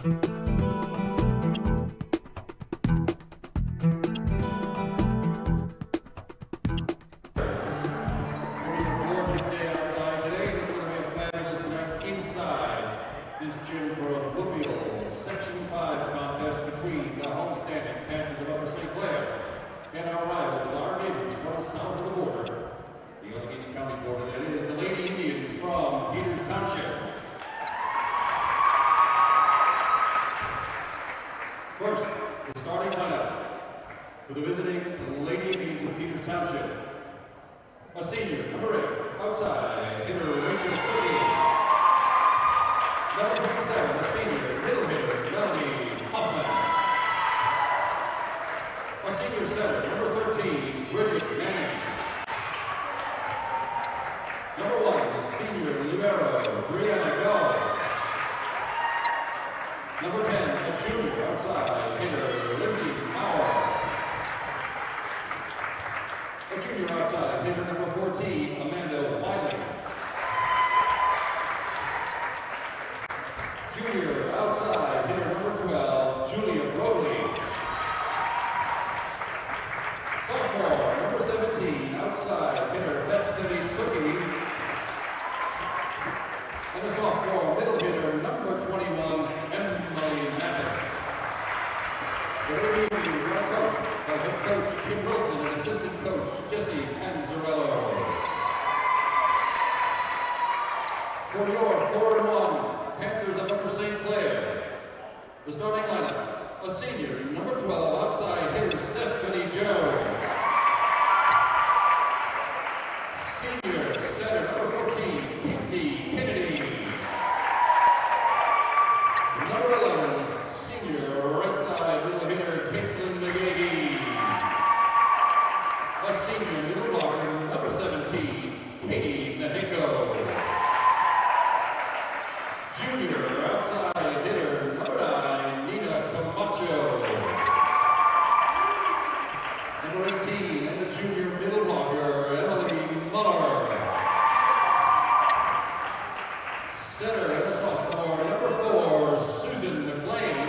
And our rivals, our neighbors from south of the border. The Allegheny County border, that is, the Lady Indians from Peters Township. First, the starting lineup for the visiting Lady Indians of Peters Township. A senior, number 8, outside hitter Rachel City. Number 27, a senior, middle hitter Melanie Hoffman. A senior setter, number 13, Bridget Manning. Number 1, the senior libero, Brianna Gall. Number 10, a junior outside hitter, Lindsay Mauer. A junior outside hitter, number 14, Amanda Wiley. Junior outside hitter, number 12, Julia Brody. Sophomore, number 17, outside hitter Bethany Suki. And a sophomore middle hitter, number 21, Emily Mathis. The Lady Indians are coached by head coach Kim Wilson and assistant coach Jesse Panzarello. For your 4-1 Panthers of Upper St. Clair, the starting lineup, a senior, number 12, outside hitter Stephanie Jones. Senior setter, number 14, Kitty Kennedy. Number 11, senior right side middle hitter Caitlin McGahee. A senior middle blocker, number 17, Katie Mexico. Junior outside hitter, number 9, Nina Camacho. Number 18, and the junior middle blocker, Emily Muller. Center and a sophomore, number 4, Susan McLean.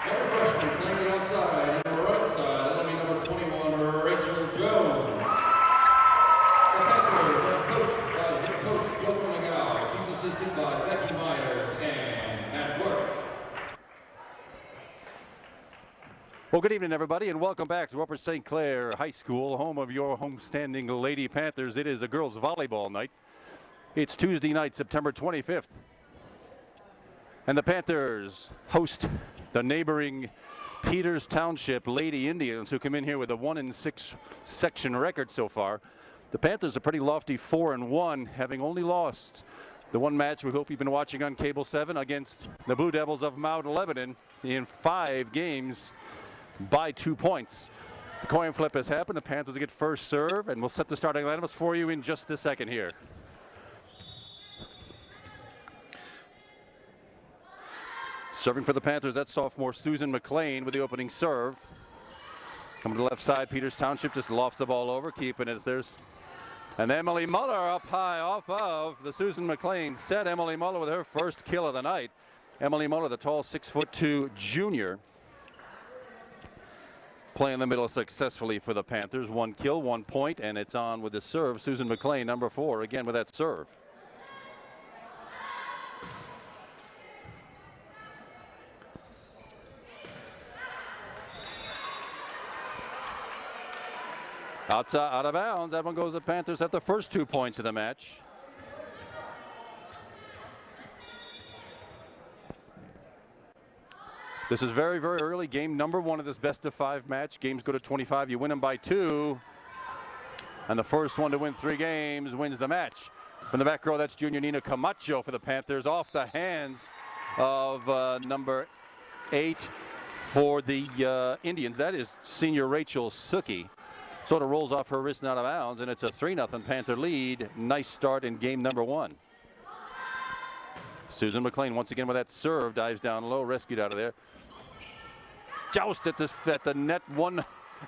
And a freshman playing the outside, and the right side, that'll be number 21, Rachel Jones. The Panthers are coached by head coach Yoko Nagao. She's assisted by Becky Myers and Matt Work. Well, good evening, everybody, and welcome back to Upper St. Clair High School, home of your homestanding Lady Panthers. It is a girls' volleyball night. It's Tuesday night, September 25th. And the Panthers host the neighboring Peters Township Lady Indians, who come in here with a 1-6 section record so far. The Panthers are pretty lofty 4-1, having only lost the one match we hope you've been watching on Cable 7 against the Blue Devils of Mount Lebanon in 5 games by 2 points. The coin flip has happened. The Panthers get first serve, and we'll set the starting lineups for you in just a second here. Serving for the Panthers, that's sophomore Susan McLean with the opening serve. Coming to the left side, Peters Township just lofts the ball over, keeping it. There's and Emily Muller up high off of the Susan McLean set. Emily Muller with her first kill of the night. Emily Muller, the tall 6'2" junior, playing the middle successfully for the Panthers. 1 kill, 1 point, and it's on with the serve. Susan McLean, number 4, again with that serve. Outside, out of bounds. That one goes to the Panthers at the first 2 points of the match. This is very, very early. Game number 1 of this best-of-5 match. Games go to 25. You win them by 2. And the first one to win 3 games wins the match. From the back row, that's junior Nina Camacho for the Panthers, off the hands of number 8 for the Indians. That is senior Rachel Suki. Sort of rolls off her wrist and out of bounds, and it's a 3-0 Panther lead. Nice start in game number 1. Susan McLean once again with that serve, dives down low, rescued out of there. Joust at the net,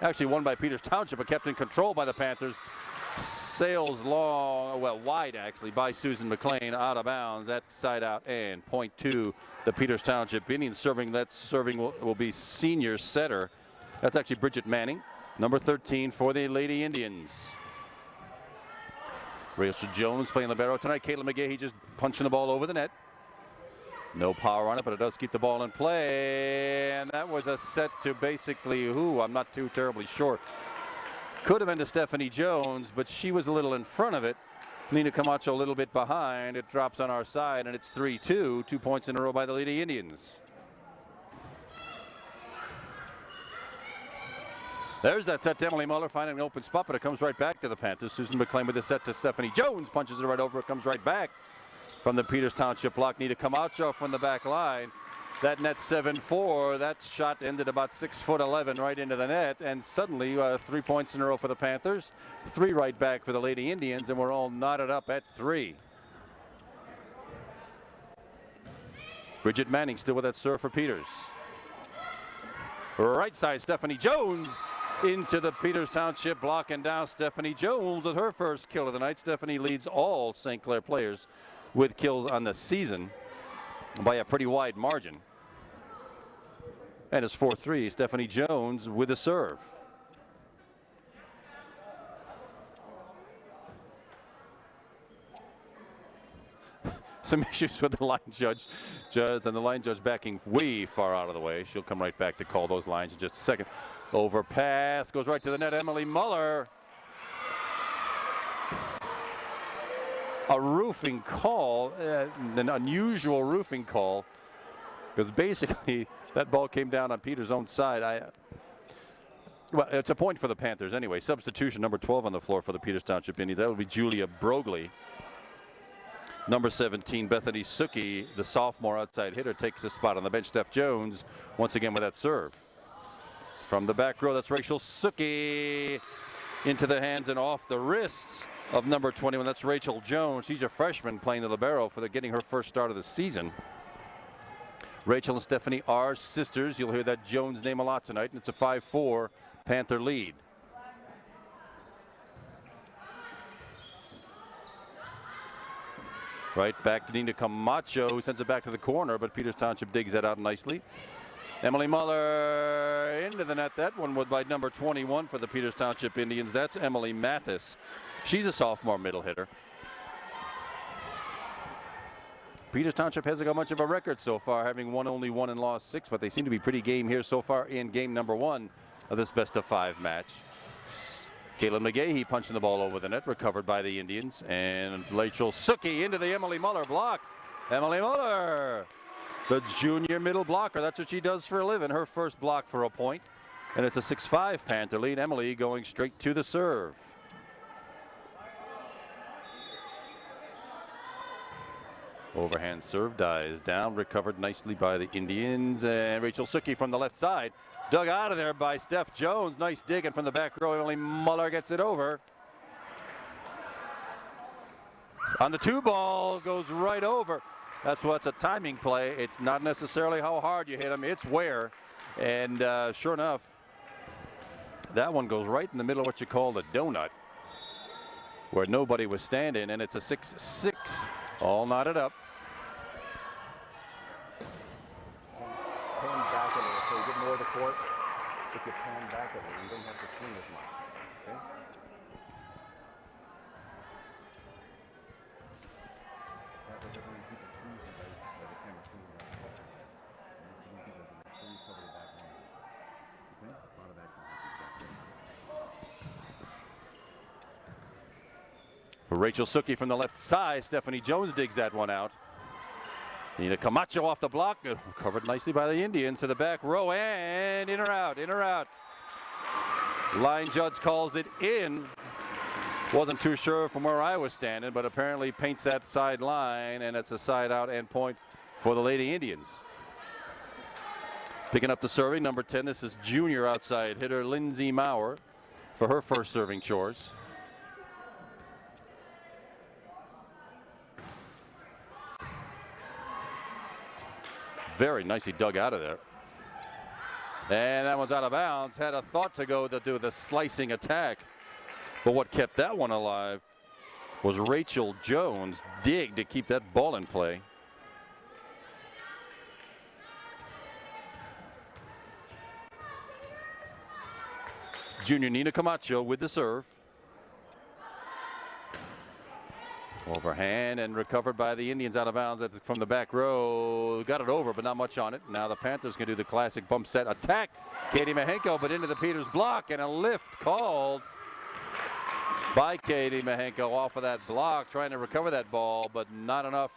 actually won by Peters Township, but kept in control by the Panthers. sails long, well, wide actually, by Susan McLean, out of bounds. That side out and point to the Peters Township Indians. Serving will be senior setter. That's actually Bridget Manning, number 13 for the Lady Indians. Rachel Jones playing libero tonight. Caitlin McGahey just punching the ball over the net. No power on it, but it does keep the ball in play. And that was a set to basically I'm not too terribly sure. Could have been to Stephanie Jones, but she was a little in front of it. Nina Camacho a little bit behind. It drops on our side, and it's 3-2. 2 points in a row by the Lady Indians. There's that set to Emily Muller, finding an open spot, but it comes right back to the Panthers. Susan McLean with the set to Stephanie Jones, punches it right over. It comes right back from the Peters Township block. Nina Camacho from the back line. That net 7-4. That shot ended about 6'11" right into the net, and suddenly 3 points in a row for the Panthers, 3 right back for the Lady Indians, and we're all knotted up at 3. Bridget Manning still with that serve for Peters. Right side, Stephanie Jones into the Peters Township block, and down Stephanie Jones with her first kill of the night. Stephanie leads all St. Clair players with kills on the season by a pretty wide margin. And it's 4-3. Stephanie Jones with a serve. Some issues with the line judge, and the line judge backing way far out of the way. She'll come right back to call those lines in just a second. Overpass goes right to the net. Emily Muller. A roofing call, an unusual roofing call, because basically that ball came down on Peters' own side. Well, it's a point for the Panthers anyway. Substitution number 12 on the floor for the Peters Township Indians. That would be Julia Brogley. Number 17, Bethany Suki, the sophomore outside hitter, takes a spot on the bench. Steph Jones once again with that serve. From the back row, that's Rachel Suki into the hands and off the wrists of number 21. That's Rachel Jones. She's a freshman playing the libero for getting her first start of the season. Rachel and Stephanie are sisters. You'll hear that Jones name a lot tonight, and it's a 5-4 Panther lead. Right back to Nina Camacho, who sends it back to the corner, but Peters Township digs that out nicely. Emily Muller into the net. That one was by number 21 for the Peters Township Indians. That's Emily Mathis. She's a sophomore middle hitter. Peters Township hasn't got much of a record so far, having only won and lost 6, but they seem to be pretty game here so far in game number 1 of this best-of-5 match. Caitlin McGahey punching the ball over the net, recovered by the Indians, and Rachel Suki into the Emily Muller block. Emily Muller, the junior middle blocker. That's what she does for a living. Her first block for a point, and it's a 6-5 Panther lead. Emily going straight to the serve. Overhand serve dies down, recovered nicely by the Indians, and Rachel Suki from the left side. Dug out of there by Steph Jones. Nice digging from the back row. Emily Muller gets it over. On the 2 ball, goes right over. That's what's a timing play. It's not necessarily how hard you hit them, it's where. And sure enough, that one goes right in the middle of what you call the donut, where nobody was standing, and it's a 6-6. All knotted up. Pan back a little, so you get more of the court. If you pan back a little, you don't have to swing as much. Okay? That way doesn't mean people squeeze by the camera swinging around the court. People squeeze over the back line. Okay? A lot of action happens back there. For Rachel Suki from the left side, Stephanie Jones digs that one out. Nina Camacho off the block, covered nicely by the Indians to the back row, and in or out, in or out. Line judge calls it in. Wasn't too sure from where I was standing, but apparently paints that side line, and it's a side out and point for the Lady Indians. Picking up the serving, number 10, this is junior outside hitter Lindsay Maurer for her first serving chores. Very nicely dug out of there. And that one's out of bounds. Had a thought to go to do the slicing attack. But what kept that one alive was Rachel Jones' dig to keep that ball in play. Junior Nina Camacho with the serve. Overhand and recovered by the Indians out of bounds from the back row. Got it over, but not much on it. Now the Panthers can do the classic bump set attack. Katie Mahenko, but into the Peters block, and a lift called by Katie Mahenko off of that block, trying to recover that ball, but not enough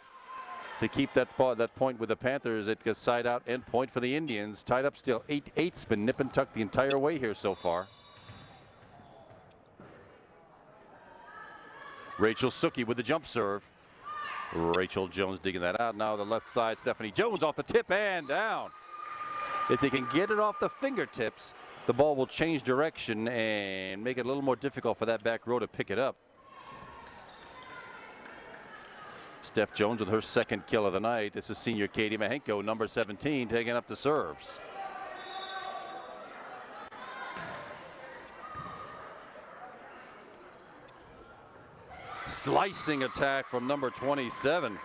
to keep that point with the Panthers. It gets side out and point for the Indians. Tied up still 8-8. It's been nip and tuck the entire way here so far. Rachel Suki with the jump serve. Rachel Jones digging that out. Now the left side, Stephanie Jones off the tip and down. If they can get it off the fingertips, the ball will change direction and make it a little more difficult for that back row to pick it up. Steph Jones with her second kill of the night. This is senior Katie Mahenko, number 17, taking up the serves. Slicing attack from number 27.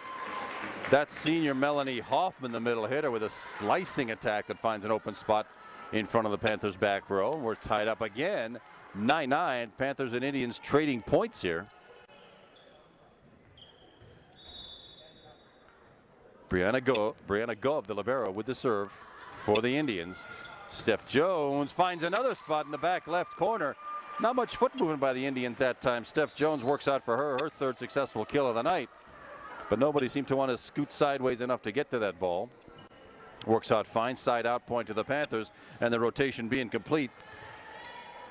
That's senior Melanie Hoffman, the middle hitter, with a slicing attack that finds an open spot in front of the Panthers back row. We're tied up again. 9-9. Panthers and Indians trading points here. Brianna Gove, the libero, with the serve for the Indians. Steph Jones finds another spot in the back left corner. Not much foot movement by the Indians that time. Steph Jones works out for her third successful kill of the night. But nobody seemed to want to scoot sideways enough to get to that ball. Works out fine, side out point to the Panthers, and the rotation being complete.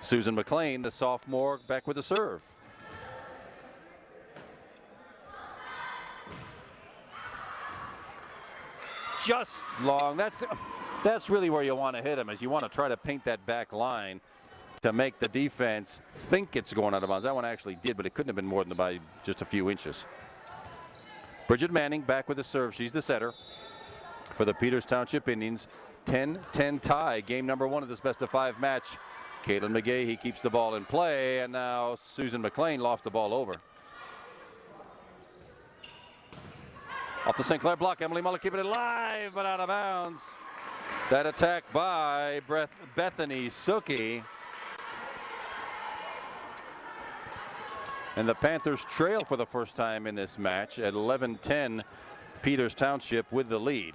Susan McLean, the sophomore, back with the serve. Just long. That's really where you want to hit him, is you want to try to paint that back line to make the defense think it's going out of bounds. That one actually did, but it couldn't have been more than by just a few inches. Bridget Manning back with the serve. She's the setter for the Peters Township Indians. 10-10 tie. Game number 1 of this best-of-5 match. Caitlin McGahee keeps the ball in play, and now Susan McLean lost the ball over. Off the St. Clair block, Emily Muller keeping it alive, but out of bounds. That attack by Bethany Suki. And the Panthers trail for the first time in this match at 11-10. Peters Township with the lead.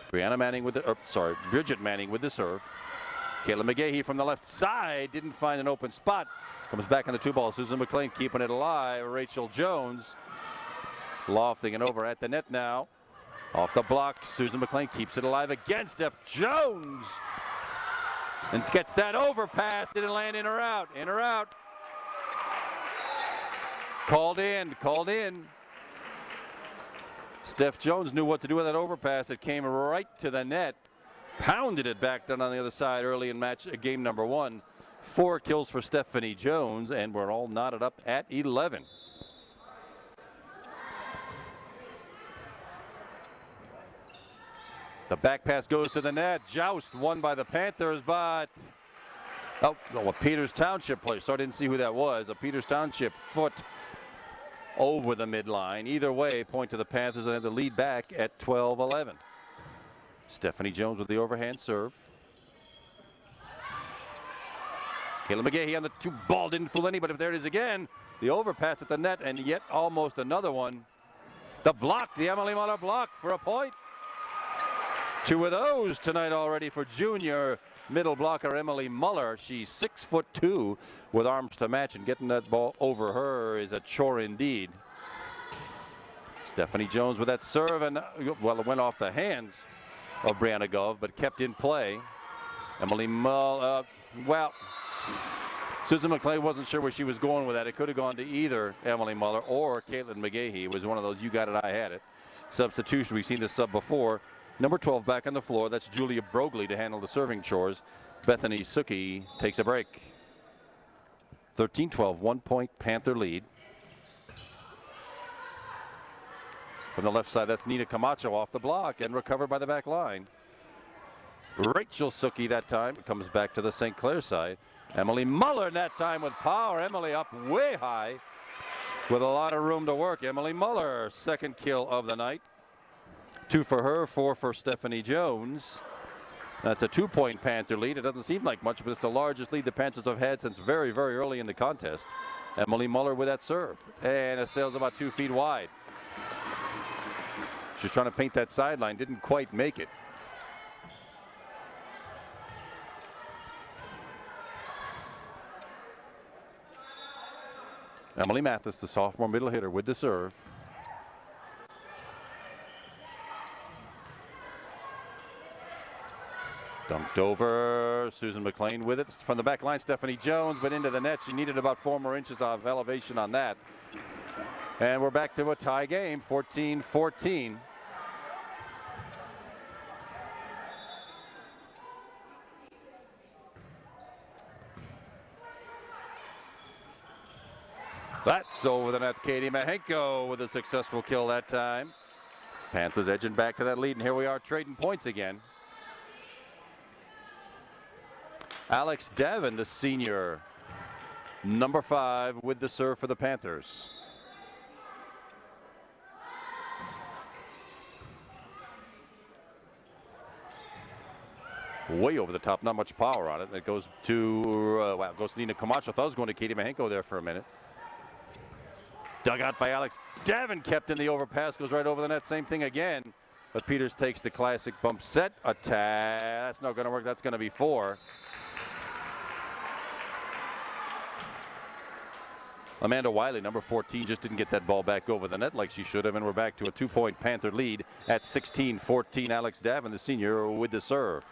Bridget Manning with the serve. Kayla McGahee from the left side didn't find an open spot. Comes back on the 2-ball. Susan McLean keeping it alive. Rachel Jones lofting it over at the net now. Off the block, Susan McLean keeps it alive again. Steph Jones and gets that overpass. Didn't land in or out. In or out. Called in. Steph Jones knew what to do with that overpass. It came right to the net. Pounded it back down on the other side early in game number 1. 4 kills for Stephanie Jones, and we're all knotted up at 11. The back pass goes to the net. Joust won by the Panthers, but a Peters Township player. So I didn't see who that was. A Peters Township foot over the midline. Either way, point to the Panthers and have the lead back at 12-11. Stephanie Jones with the overhand serve. Kayla McGahee on the 2-ball. Didn't fool anybody, but there it is again. The overpass at the net, and yet almost another one. The block, the Emily Muller block for a point. 2 of those tonight already for junior middle blocker Emily Muller. She's 6'2" with arms to match, and getting that ball over her is a chore indeed. Stephanie Jones with that serve, and well, it went off the hands of Brianna Gove, but kept in play. Emily Muller, Susan McLean wasn't sure where she was going with that. It could have gone to either Emily Muller or Caitlin McGahee. It was one of those you got it, I had it. Substitution, we've seen this sub before. Number 12 back on the floor. That's Julia Brogley to handle the serving chores. Bethany Suki takes a break. 13-12, 1-point Panther lead. From the left side, that's Nina Camacho off the block and recovered by the back line. Rachel Suki that time comes back to the St. Clair side. Emily Muller that time with power. Emily up way high with a lot of room to work. Emily Muller, second kill of the night. 2 for her, 4 for Stephanie Jones. That's a 2-point Panther lead. It doesn't seem like much, but it's the largest lead the Panthers have had since very, very early in the contest. Emily Muller with that serve. And it sails about 2 feet wide. She's trying to paint that sideline, didn't quite make it. Emily Mathis, the sophomore middle hitter, with the serve. Dumped over. Susan McLean with it from the back line. Stephanie Jones, but into the net. She needed about 4 more inches of elevation on that. And we're back to a tie game, 14-14. That's over the net. Katie Mahenko with a successful kill that time. Panthers edging back to that lead, and here we are trading points again. Alex Devon, the senior, number 5 with the serve for the Panthers. Way over the top, not much power on it. It goes to, goes to Nina Camacho. I thought it was going to Katie Mahenko there for a minute. Dug out by Alex Devon, kept in the overpass, goes right over the net. Same thing again. But Peters takes the classic bump set attack. That's not going to work. That's going to be 4. Amanda Wiley, number 14, just didn't get that ball back over the net like she should have. And we're back to a 2-point Panther lead at 16-14. Alex Devon, the senior, with the serve.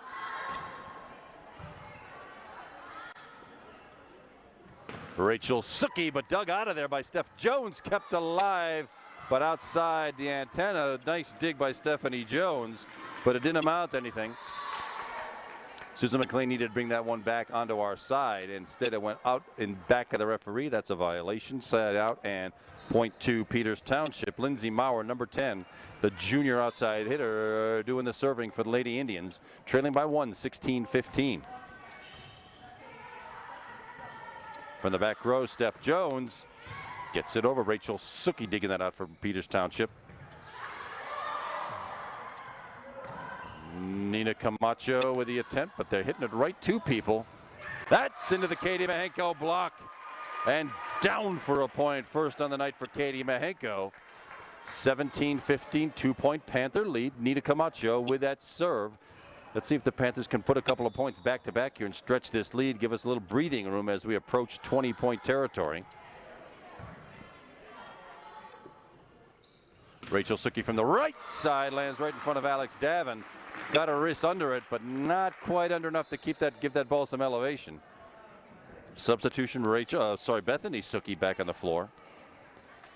Rachel Suki, but dug out of there by Steph Jones, kept alive, but outside the antenna. Nice dig by Stephanie Jones, but it didn't amount to anything. Susan McLean needed to bring that one back onto our side. Instead, it went out in back of the referee. That's a violation. Side out and point to Peters Township. Lindsay Maurer, number 10, the junior outside hitter, doing the serving for the Lady Indians, trailing by 1, 16-15. From the back row, Steph Jones gets it over. Rachel Suki digging that out for Peters Township. Nina Camacho with the attempt, but they're hitting it right to people. That's into the Katie Mahenko block and down for a point. First on the night for Katie Mahenko. 17-15, 2-point Panther lead. Nina Camacho with that serve. Let's see if the Panthers can put a couple of points back to back here and stretch this lead, give us a little breathing room as we approach 20-point territory. Rachel Suki from the right side lands right in front of Alex Devon. Got a wrist under it, but not quite under enough to give that ball some elevation. Substitution, Bethany Suki back on the floor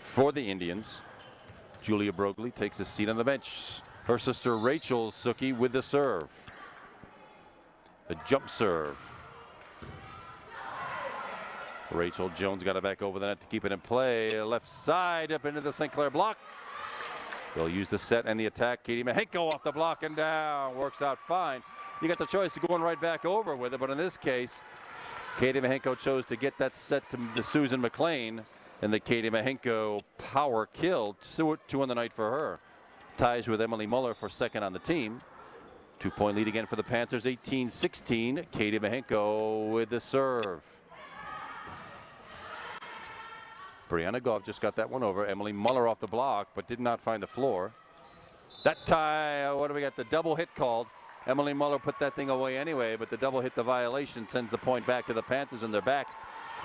for the Indians. Julia Broglie takes a seat on the bench. Her sister Rachel Suki with the serve. The jump serve. Rachel Jones got it back over the net to keep it in play. Left side up into the St. Clair block. They'll use the set and the attack. Katie Mahenko off the block and down. Works out fine. You got the choice of going right back over with it, but in this case, Katie Mahenko chose to get that set to Susan McLean, and the Katie Mahenko power kill. 2 on the night for her. Ties with Emily Muller for second on the team. 2-point lead again for the Panthers, 18-16. Katie Mahenko with the serve. Brianna Goff just got that one over. Emily Muller off the block, but did not find the floor. That tie, what do we got? The double hit called. Emily Muller put that thing away anyway, but the double hit, the violation, sends the point back to the Panthers, and they're back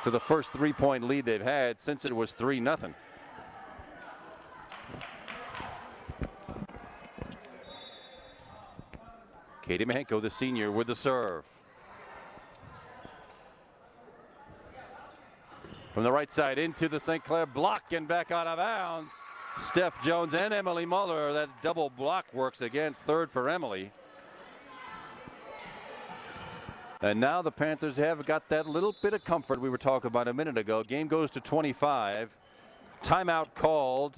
to the first 3-point lead they've had since it was 3-0. Katie Mahenko, the senior, with the serve. From the right side into the St. Clair block and back out of bounds. Steph Jones and Emily Muller. That double block works again. Third for Emily. And now the Panthers have got that little bit of comfort we were talking about a minute ago. Game goes to 25. Timeout called.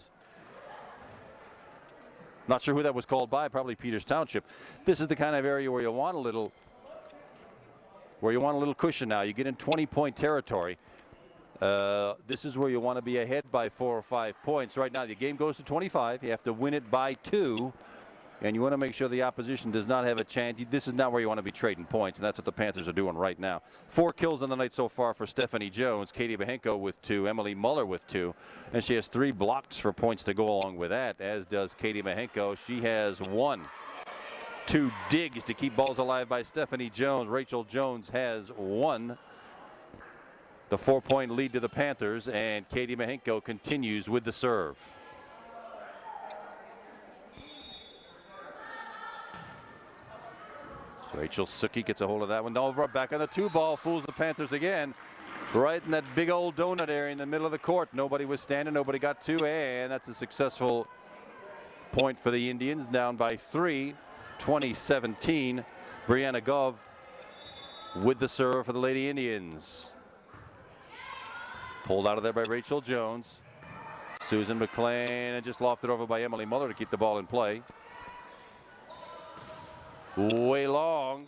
Not sure who that was called by, probably Peters Township. This is the kind of area where you want a little where you want a little cushion now. You get in 20-point territory. This is where you want to be ahead by 4 or 5 points. Right now, the game goes to 25. You have to win it by 2. And you want to make sure the opposition does not have a chance. This is not where you want to be trading points, and that's what the Panthers are doing right now. 4 kills on the night so far for Stephanie Jones. Katie Mahenko with 2. Emily Muller with 2. And she has 3 blocks for points to go along with that, as does Katie Mahenko. She has 1. 2 digs to keep balls alive by Stephanie Jones. Rachel Jones has 1. The 4-point lead to the Panthers, and Katie Mahenko continues with the serve. Rachel Suki gets a hold of that one. Over back on the 2-ball, fools the Panthers again. Right in that big old donut area in the middle of the court. Nobody was standing, nobody got 2, and that's a successful point for the Indians. Down by 3, 20-17. Brianna Gove with the serve for the Lady Indians. Pulled out of there by Rachel Jones. Susan McLean, and just lofted over by Emily Muller to keep the ball in play. Way long.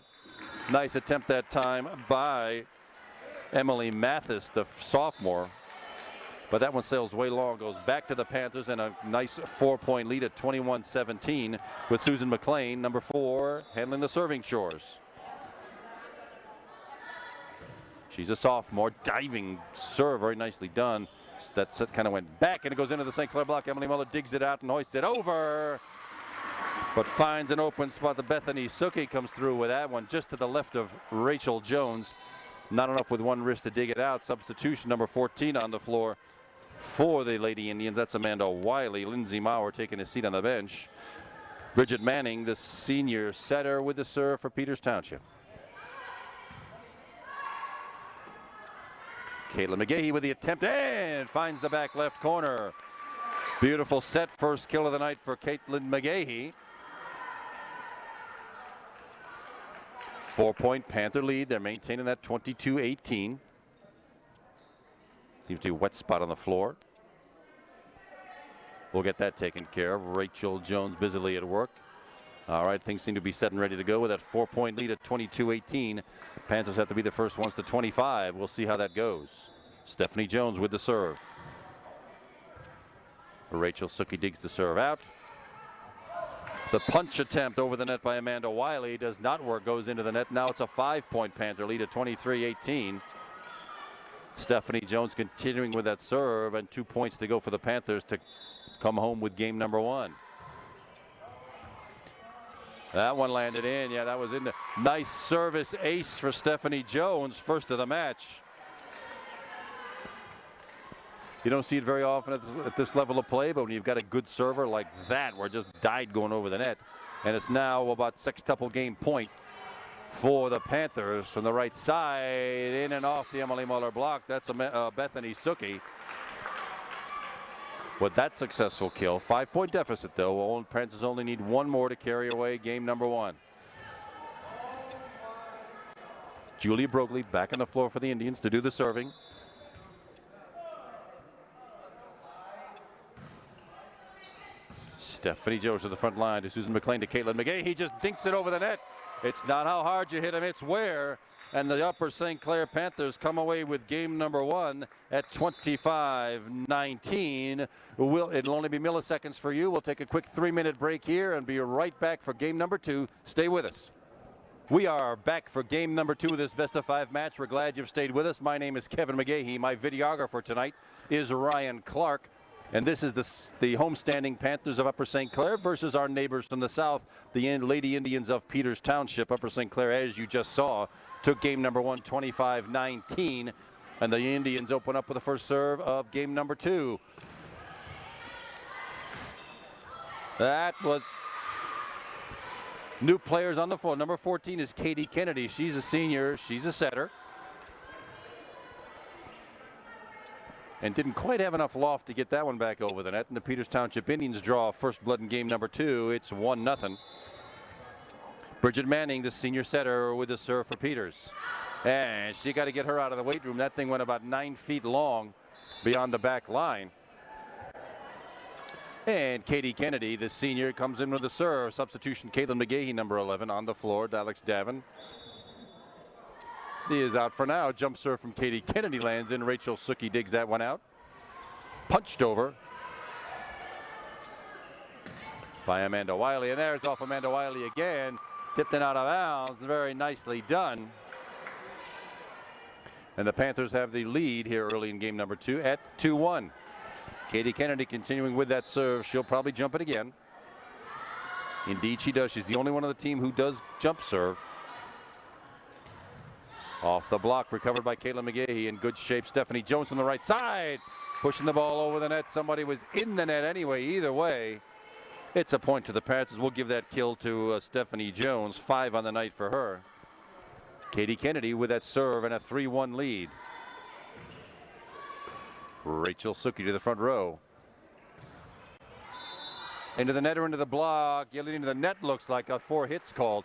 Nice attempt that time by Emily Mathis, the sophomore. But that one sails way long, goes back to the Panthers, and a nice 4-point lead at 21-17 with Susan McLean, number 4, handling the serving chores. She's a sophomore, diving serve, very nicely done. That set kind of went back, and it goes into the St. Clair block. Emily Muller digs it out and hoists it over, but finds an open spot. The Bethany Suki comes through with that one just to the left of Rachel Jones. Not enough with one wrist to dig it out. Substitution number 14 on the floor for the Lady Indians. That's Amanda Wiley. Lindsay Maurer taking a seat on the bench. Bridget Manning, the senior setter, with the serve for Peters Township. Caitlin McGahee with the attempt and finds the back left corner. Beautiful set. First kill of the night for Caitlin McGahee. 4-point Panther lead. They're maintaining that 22-18. Seems to be a wet spot on the floor. We'll get that taken care of. Rachel Jones busily at work. All right, things seem to be set and ready to go with that 4-point lead at 22-18. Panthers have to be the first ones to 25. We'll see how that goes. Stephanie Jones with the serve. Rachel Suki digs the serve out. The punch attempt over the net by Amanda Wiley does not work, goes into the net. Now it's a 5-point Panther lead at 23-18. Stephanie Jones continuing with that serve, and 2 points to go for the Panthers to come home with game number 1. That one landed in. Yeah, that was in the nice service ace for Stephanie Jones, first of the match. You don't see it very often at this level of play, but when you've got a good server like that, where it just died going over the net, and it's now about sextuple game point for the Panthers from the right side, in and off the Emily Muller block. That's a Bethany Suki with that successful kill. 5-point deficit, though. Panthers only need 1 more to carry away game number 1. Julia Brogley back on the floor for the Indians to do the serving. Stephanie Jones to the front line to Susan McLean to Caitlin McGahee. He just dinks it over the net. It's not how hard you hit him, it's where. And the Upper St. Clair Panthers come away with game number 1 at 25-19. It'll only be milliseconds for you. We'll take a quick 3-minute break here and be right back for game number 2. Stay with us. We are back for game number 2 of this best-of-5 match. We're glad you've stayed with us. My name is Kevin McGahee. My videographer tonight is Ryan Clark. And this is the homestanding Panthers of Upper St. Clair versus our neighbors from the south, the Lady Indians of Peters Township. Upper St. Clair, as you just saw, took game number 1 25-19. And the Indians open up with the first serve of game number 2. That was new players on the floor. Number 14 is Katie Kennedy. She's a senior. She's a setter. And didn't quite have enough loft to get that one back over the net. And the Peters Township Indians draw first blood in game number 2. It's 1-0. Bridget Manning, the senior setter, with the serve for Peters. And she got to get her out of the weight room. That thing went about 9 feet long beyond the back line. And Katie Kennedy, the senior, comes in with the serve. Substitution, Caitlin McGahee, number 11, on the floor. Alex Davin. He is out for now. Jump serve from Katie Kennedy lands in. Rachel Suki digs that one out. Punched over by Amanda Wiley. And there's off Amanda Wiley again. Tipped in out of bounds. Very nicely done. And the Panthers have the lead here early in game number 2 at 2-1. Katie Kennedy continuing with that serve. She'll probably jump it again. Indeed she does. She's the only one on the team who does jump serve. Off the block, recovered by Caitlin McGahee. In good shape, Stephanie Jones from the right side. Pushing the ball over the net. Somebody was in the net anyway. Either way, it's a point to the Panthers. We'll give that kill to Stephanie Jones. 5 on the night for her. Katie Kennedy with that serve and a 3-1 lead. Rachel Suki to the front row. Into the net or into the block. Yelling into the net looks like a 4 hits called.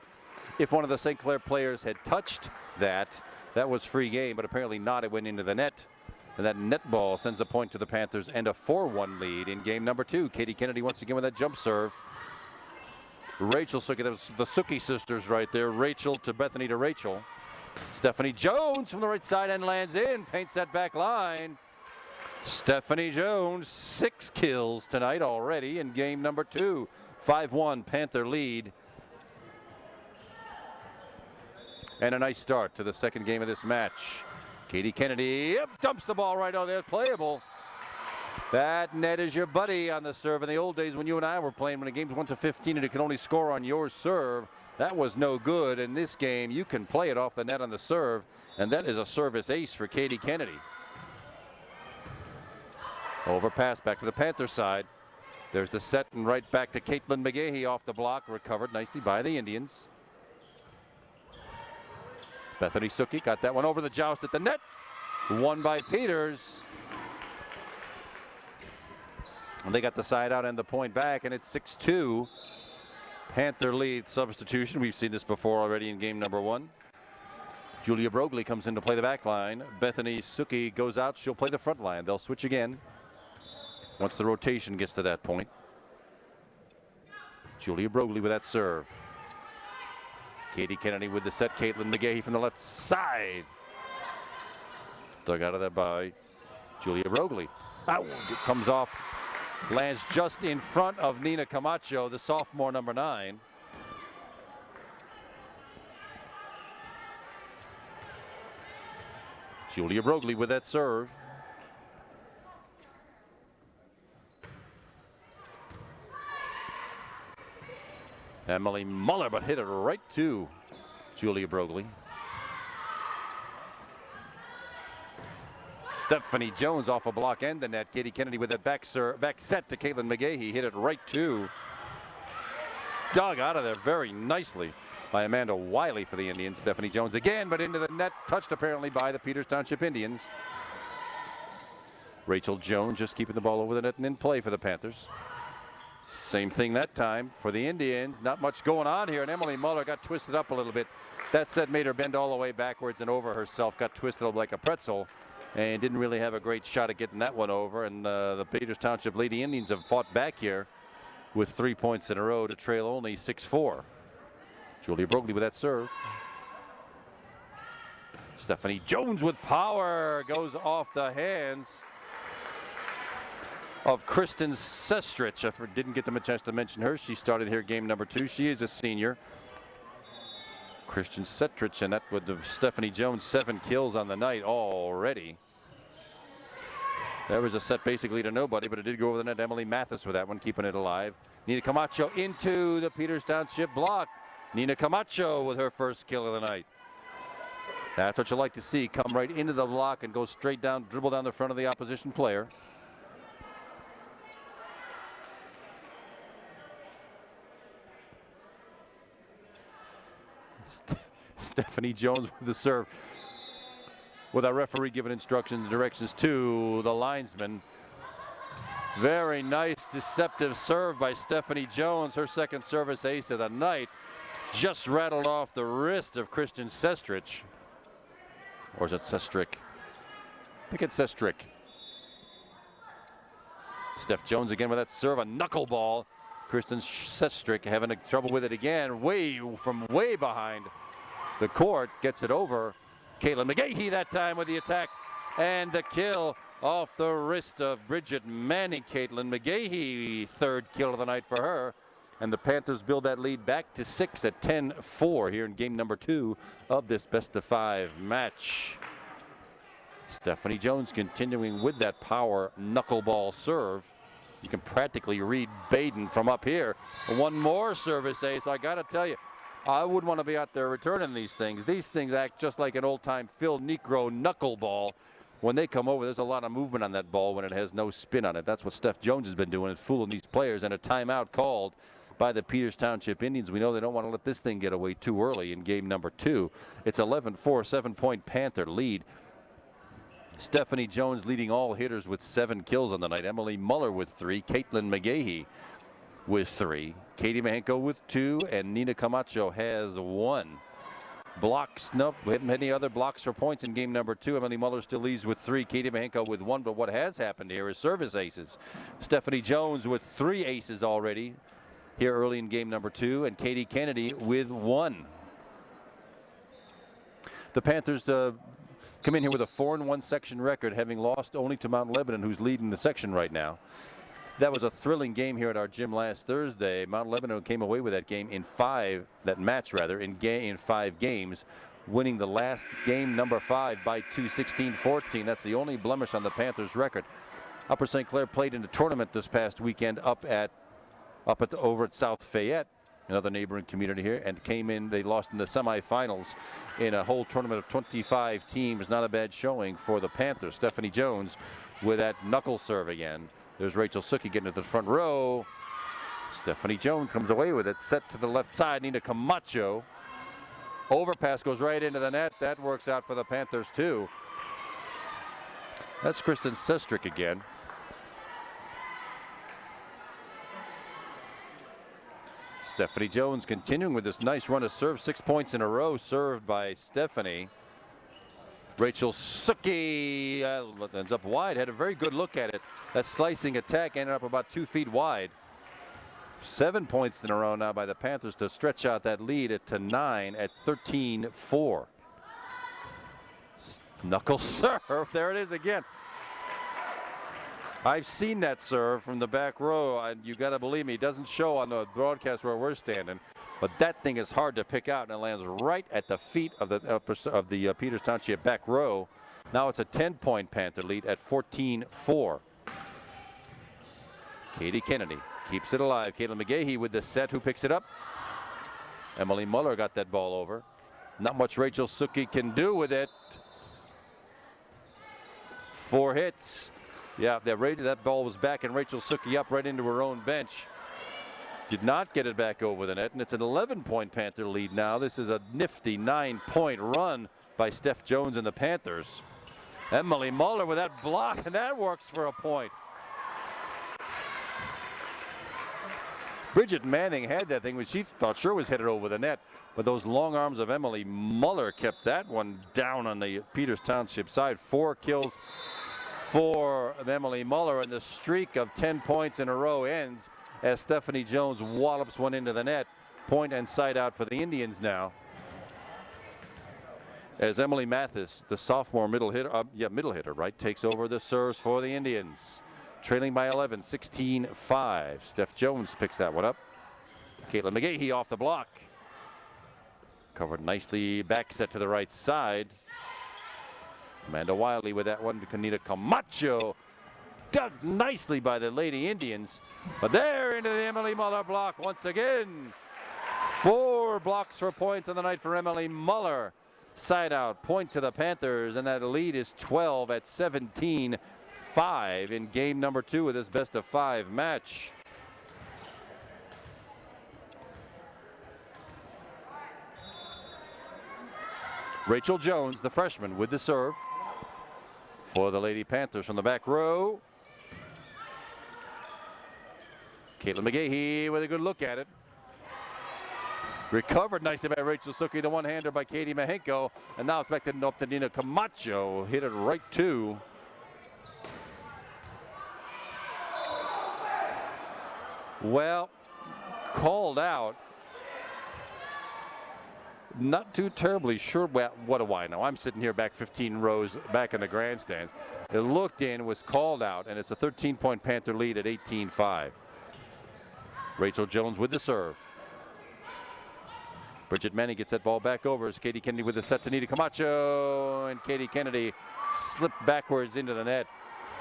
If one of the St. Clair players had touched that was free game, but apparently not. It went into the net. And that net ball sends a point to the Panthers and a 4-1 lead in game number 2. Katie Kennedy once again with that jump serve. Rachel Suki, that was the Suki sisters right there. Rachel to Bethany to Rachel. Stephanie Jones from the right side and lands in, paints that back line. Stephanie Jones, 6 kills tonight already in game number 2. 5-1 Panther lead. And a nice start to the second game of this match. Katie Kennedy dumps the ball right out there, playable. That net is your buddy on the serve. In the old days when you and I were playing, when the games went to 15 and you can only score on your serve, that was no good. In this game, you can play it off the net on the serve, and that is a service ace for Katie Kennedy. Overpass back to the Panther side. There's the set and right back to Caitlin McGahee off the block, recovered nicely by the Indians. Bethany Suki got that one over the joust at the net. Won by Peters. And they got the side out and the point back, and it's 6-2. Panther lead substitution. We've seen this before already in game number 1. Julia Broglie comes in to play the back line. Bethany Suki goes out. She'll play the front line. They'll switch again once the rotation gets to that point. Julia Broglie with that serve. Katie Kennedy with the set. Caitlin McGahee from the left side. Dug out of that by Julia Broglie. Ow, it comes off. Lands just in front of Nina Camacho, the sophomore number 9. Julia Broglie with that serve. Emily Muller, but hit it right to Julia Broglie. Stephanie Jones off a block and the net. Katie Kennedy with that back set to Caitlin McGahee. Hit it right to. Dug out of there very nicely by Amanda Wiley for the Indians. Stephanie Jones again, but into the net. Touched apparently by the Peters Township Indians. Rachel Jones just keeping the ball over the net and in play for the Panthers. Same thing that time for the Indians. Not much going on here, and Emily Muller got twisted up a little bit. That set made her bend all the way backwards and over herself. Got twisted up like a pretzel and didn't really have a great shot at getting that one over. And the Peters Township Lady Indians have fought back here with 3 points in a row to trail only 6-4. Julia Broglie with that serve. Stephanie Jones with power goes off the hands of Kristen Sestrich. I didn't get them a chance to mention her. She started here game number 2. She is a senior. Kristen Sestrich, and that with Stephanie Jones, 7 kills on the night already. There was a set basically to nobody, but it did go over the net. Emily Mathis with that one, keeping it alive. Nina Camacho into the Peters Township block. Nina Camacho with her first kill of the night. That's what you like to see. Come right into the block and go straight down, dribble down the front of the opposition player. Stephanie Jones with the serve, with our referee giving instructions and directions to the linesman. Very nice deceptive serve by Stephanie Jones. Her second service ace of the night. Just rattled off the wrist of Kristen Sestrich. Or is it Sestrick? I think it's Sestrick. Steph Jones again with that serve, a knuckleball. Kristen Sestrick having trouble with it again, way behind the court, gets it over. Caitlin McGahee that time with the attack and the kill off the wrist of Bridget Manning. Caitlin McGahee, third kill of the night for her. And the Panthers build that lead back to 6 at 10-4 here in game number 2 of this best-of-5 match. Stephanie Jones continuing with that power knuckleball serve. You can practically read Baden from up here. One more service ace. I got to tell you, I wouldn't want to be out there returning these things. These things act just like an old-time Phil Necro knuckleball. When they come over, there's a lot of movement on that ball when it has no spin on it. That's what Steph Jones has been doing, is fooling these players. And a timeout called by the Peters Township Indians. We know they don't want to let this thing get away too early in game number 2. It's 11-4, 7-point Panther lead. Stephanie Jones leading all hitters with 7 kills on the night. Emily Muller with 3. Caitlin McGahee with 3. Katie Mahenko with 2. And Nina Camacho has 1. Blocks, nope, we haven't had any other blocks for points in game number 2. Emily Muller still leads with 3. Katie Mahenko with 1. But what has happened here is service aces. Stephanie Jones with 3 aces already here early in game number 2. And Katie Kennedy with 1. The Panthers come in here with a 4-1 section record, having lost only to Mount Lebanon, who's leading the section right now. That was a thrilling game here at our gym last Thursday. Mount Lebanon came away with that game in 5 games, winning the last game, number 5, by 2, 16-14. That's the only blemish on the Panthers' record. Upper St. Clair played in the tournament this past weekend over at South Fayette, another neighboring community here, and came in. They lost in the semifinals in a whole tournament of 25 teams. Not a bad showing for the Panthers. Stephanie Jones with that knuckle serve again. There's Rachel Suki getting to the front row. Stephanie Jones comes away with it. Set to the left side. Nina Camacho. Overpass goes right into the net. That works out for the Panthers too. That's Kristen Sestrick again. Stephanie Jones continuing with this nice run of serve. 6 points in a row served by Stephanie. Rachel Suki ends up wide. Had a very good look at it. That slicing attack ended up about 2 feet wide. 7 points in a row now by the Panthers to stretch out that lead to 9 at 13-4. Knuckle serve. There it is again. I've seen that serve from the back row, and you got to believe me, it doesn't show on the broadcast where we're standing, but that thing is hard to pick out, and it lands right at the feet of the Peters Township back row. Now it's a 10-point Panther lead at 14-4. Katie Kennedy keeps it alive. Caitlin McGahee with the set. Who picks it up? Emily Muller got that ball over. Not much Rachel Suki can do with it. 4 hits. Yeah, that ball was back, and Rachel Suki up right into her own bench. Did not get it back over the net, and it's an 11-point Panther lead now. This is a nifty 9-point run by Steph Jones and the Panthers. Emily Muller with that block, and that works for a point. Bridget Manning had that thing, which she thought sure was headed over the net, but those long arms of Emily Muller kept that one down on the Peters Township side. 4 kills for Emily Muller, and the streak of 10 points in a row ends as Stephanie Jones wallops one into the net. Point and side out for the Indians now. As Emily Mathis, the sophomore middle hitter, right, takes over the serves for the Indians. Trailing by 11, 16-5. Steph Jones picks that one up. Caitlin McGahee off the block. Covered nicely, back set to the right side. Amanda Wiley with that one to Nina Camacho. Dug nicely by the Lady Indians. But there into the Emily Muller block once again. 4 blocks for points on the night for Emily Muller. Side out, point to the Panthers, and that lead is 12 at 17-5 in game number 2 of this best-of-5 match. Rachel Jones, the freshman, with the serve for the Lady Panthers from the back row. Caitlin McGahee with a good look at it. Recovered nicely by Rachel Suki, the one-hander by Katie Mahenko, and now it's back to up to Nina Camacho. Hit it right to called out. Not too terribly sure. Well, what do I know? I'm sitting here back 15 rows back in the grandstands. It looked in, was called out, and it's a 13-point Panther lead at 18-5. Rachel Jones with the serve. Bridget Manning gets that ball back over as Katie Kennedy with the set to Nita Camacho, and Katie Kennedy slipped backwards into the net.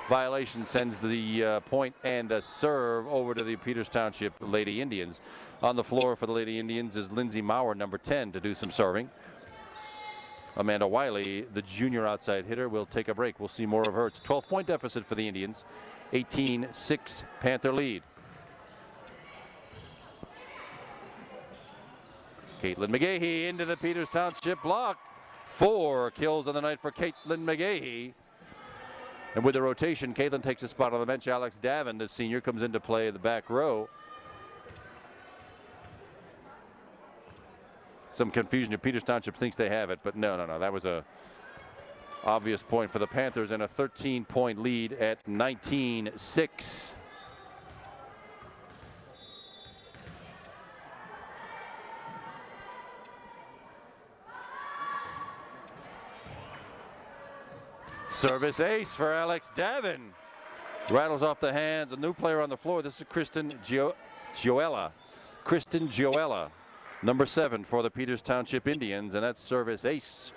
Violation sends the point and the serve over to the Peters Township Lady Indians. On the floor for the Lady Indians is Lindsay Maurer, number 10, to do some serving. Amanda Wiley, the junior outside hitter, will take a break. We'll see more of her. It's a 12-point deficit for the Indians. 18-6 Panther lead. Caitlin McGahee into the Peters Township block. 4 kills on the night for Caitlin McGahee. And with the rotation, Caitlin takes a spot on the bench. Alex Davin, the senior, comes into play in the back row. Some confusion if Peters Township thinks they have it, but no. That was a obvious point for the Panthers and a 13-point lead at 19-6. Service ace for Alex Davin. Rattles off the hands. A new player on the floor. This is Kristen Gioella. Kristen Gioella, number 7 for the Peters Township Indians, and that's service ace.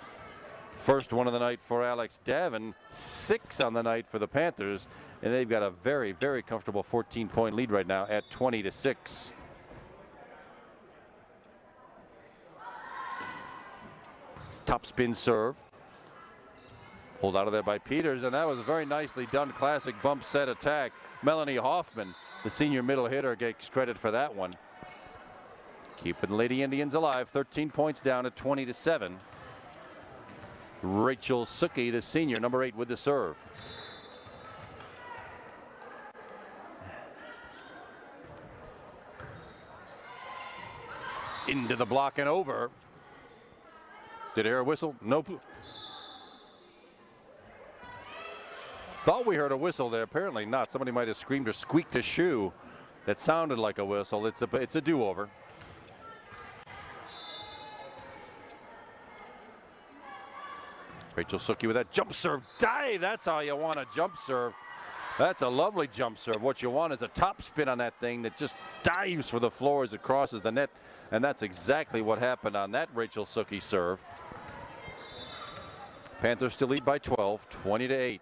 First one of the night for Alex Davin. 6 on the night for the Panthers, and they've got a very, very comfortable 14-point lead right now at 20-6. Top spin serve. Pulled out of there by Peters, and that was a very nicely done classic bump set attack. Melanie Hoffman, the senior middle hitter, gets credit for that one. Keeping the Lady Indians alive, 13 points down at 20-7. Rachel Suki, the senior, number 8, with the serve. Into the block and over. Did you hear a whistle? Nope. Thought we heard a whistle there. Apparently not. Somebody might have screamed or squeaked a shoe. That sounded like a whistle. It's a do-over. Rachel Suki with that jump serve dive. That's how you want a jump serve. That's a lovely jump serve. What you want is a top spin on that thing that just dives for the floor as it crosses the net. And that's exactly what happened on that Rachel Suki serve. Panthers still lead by 12, 20-8.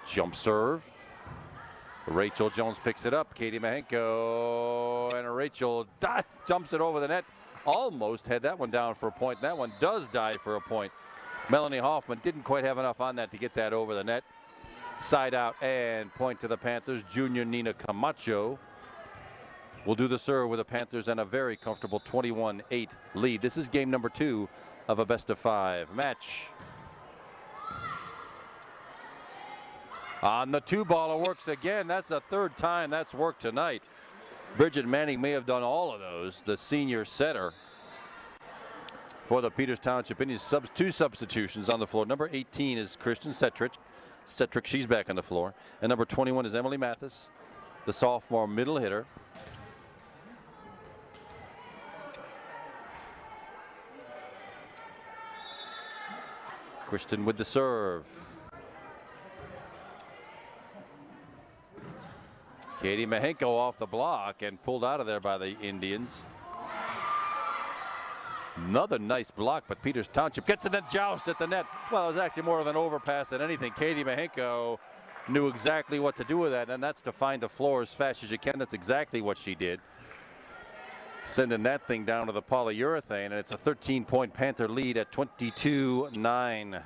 Jump serve. Rachel Jones picks it up. Katie Mahenko, and Rachel jumps it over the net. Almost had that one down for a point. That one does dive for a point. Melanie Hoffman didn't quite have enough on that to get that over the net. Side out and point to the Panthers. Junior Nina Camacho will do the serve with the Panthers and a very comfortable 21-8 lead. This is game number 2 of a best-of-5 match. On the 2-baller works again. That's the 3rd time that's worked tonight. Bridget Manning may have done all of those. The senior setter for the Peters Township Indians. 2 substitutions on the floor. Number 18 is Kristen Cetrick. She's back on the floor. And number 21 is Emily Mathis, the sophomore middle hitter. Kristen with the serve. Katie Mahenko off the block and pulled out of there by the Indians. Another nice block, but Peters Township gets in the joust at the net. Well, it was actually more of an overpass than anything. Katie Mahenko knew exactly what to do with that, and that's to find the floor as fast as you can. That's exactly what she did. Sending that thing down to the polyurethane, and it's a 13-point Panther lead at 22-9.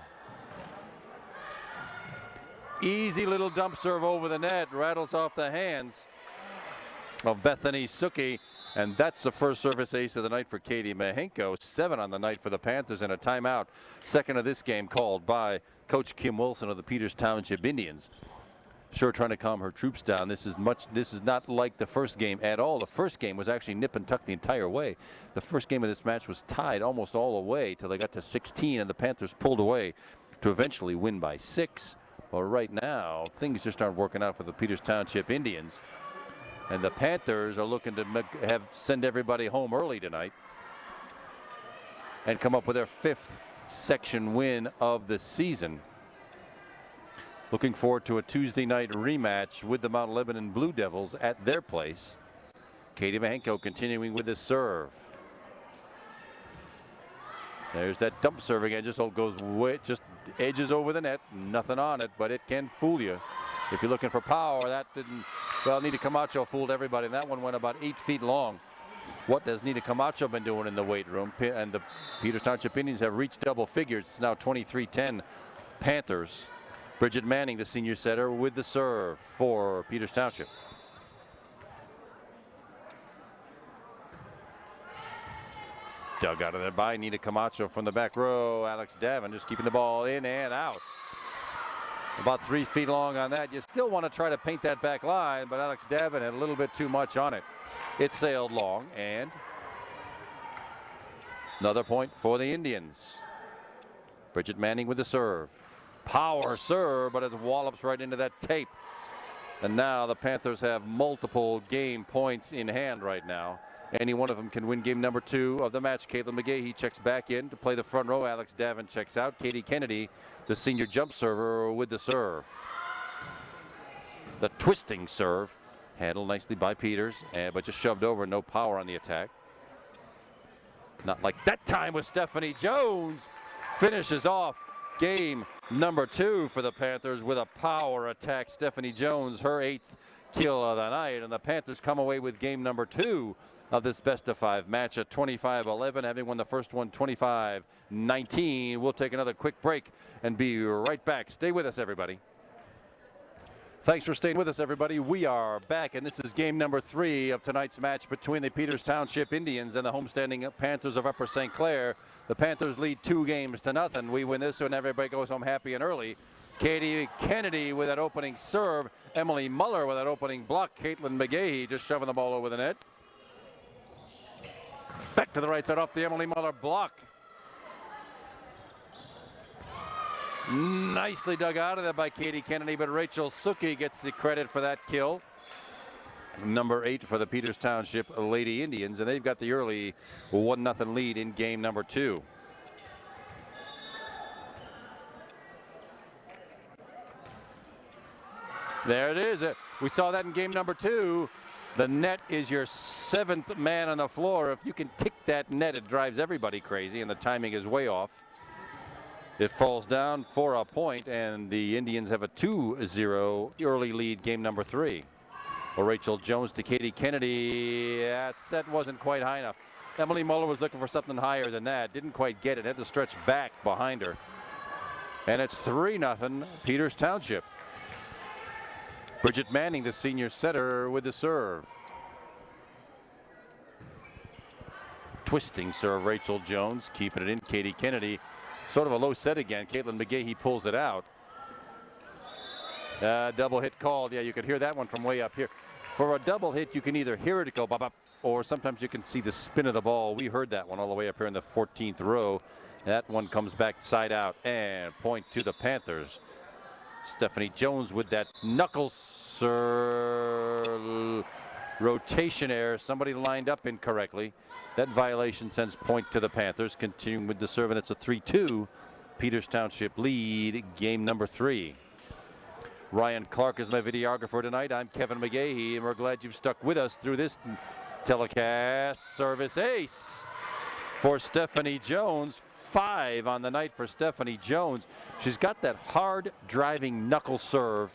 Easy little dump serve over the net, rattles off the hands of Bethany Suki, and that's the first service ace of the night for Katie Mahenko. 7 on the night for the Panthers, and a timeout. Second of this game called by Coach Kim Wilson of the Peters Township Indians. Sure, trying to calm her troops down. This is not like the first game at all. The first game was actually nip and tuck the entire way. The first game of this match was tied almost all the way till they got to 16, and the Panthers pulled away to eventually win by 6. Well, right now, things just aren't working out for the Peters Township Indians. And the Panthers are looking to send everybody home early tonight. and come up with their 5th section win of the season. Looking forward to a Tuesday night rematch with the Mount Lebanon Blue Devils at their place. Katie Mahenko continuing with the serve. There's that dump serve again. Just goes way, just edges over the net. Nothing on it, but it can fool you. If you're looking for power, that didn't. Well, Nita Camacho fooled everybody. And that one went about 8 feet long. What has Nita Camacho been doing in the weight room? And the Peters Township Indians have reached double figures. It's now 23-10 Panthers. Bridget Manning, the senior setter, with the serve for Peters Township. Dug out of there by Nita Camacho from the back row. Alex Davin just keeping the ball in and out. About 3 feet long on that. You still want to try to paint that back line, but Alex Davin had a little bit too much on it. It sailed long, and another point for the Indians. Bridget Manning with the serve. Power serve, but it wallops right into that tape. And now the Panthers have multiple game points in hand right now. Any one of them can win game number 2 of the match. Caitlin McGahee checks back in to play the front row. Alex Davin checks out. Katie Kennedy, the senior jump server, with the serve. The twisting serve, handled nicely by Peters, but just shoved over. No power on the attack. Not like that time with Stephanie Jones. Finishes off game number 2 for the Panthers with a power attack. Stephanie Jones, her 8th kill of the night, and the Panthers come away with game number 2 of this best-of-5 match at 25-11, having won the first one 25-19. We'll take another quick break and be right back. Stay with us, everybody. Thanks for staying with us, everybody. We are back, and this is game number 3 of tonight's match between the Peters Township Indians and the homestanding Panthers of Upper St. Clair. The Panthers lead 2-0. We win this one, everybody goes home happy and early. Katie Kennedy with that opening serve. Emily Muller with that opening block. Caitlin McGahee just shoving the ball over the net. Back to the right side off the Emily Muller block. Nicely dug out of there by Katie Kennedy, but Rachel Suki gets the credit for that kill. Number 8 for the Peters Township Lady Indians, and they've got the early 1-0 lead in game number 2. There it is. We saw that in game number 2. The net is your 7th man on the floor. If you can tick that net, it drives everybody crazy, and the timing is way off. It falls down for a point, and the Indians have a 2-0 early lead game number 3. Well, Rachel Jones to Katie Kennedy. That set wasn't quite high enough. Emily Muller was looking for something higher than that. Didn't quite get it. Had to stretch back behind her. And it's 3-0 Peters Township. Bridget Manning, the senior setter, with the serve. Twisting serve, Rachel Jones, keeping it in. Katie Kennedy, sort of a low set again. Caitlin McGahee pulls it out. Double hit called. Yeah, you could hear that one from way up here. For a double hit, you can either hear it go bop bop, or sometimes you can see the spin of the ball. We heard that one all the way up here in the 14th row. That one comes back side out, and point to the Panthers. Stephanie Jones with that knuckle rotation error. Somebody lined up incorrectly. That violation sends point to the Panthers. Continuing with the serve, and it's a 3-2 Peters Township lead, game number 3. Ryan Clark is my videographer tonight. I'm Kevin McGahee, and we're glad you've stuck with us through this telecast. Service ace for Stephanie Jones. 5 on the night for Stephanie Jones. She's got that hard driving knuckle serve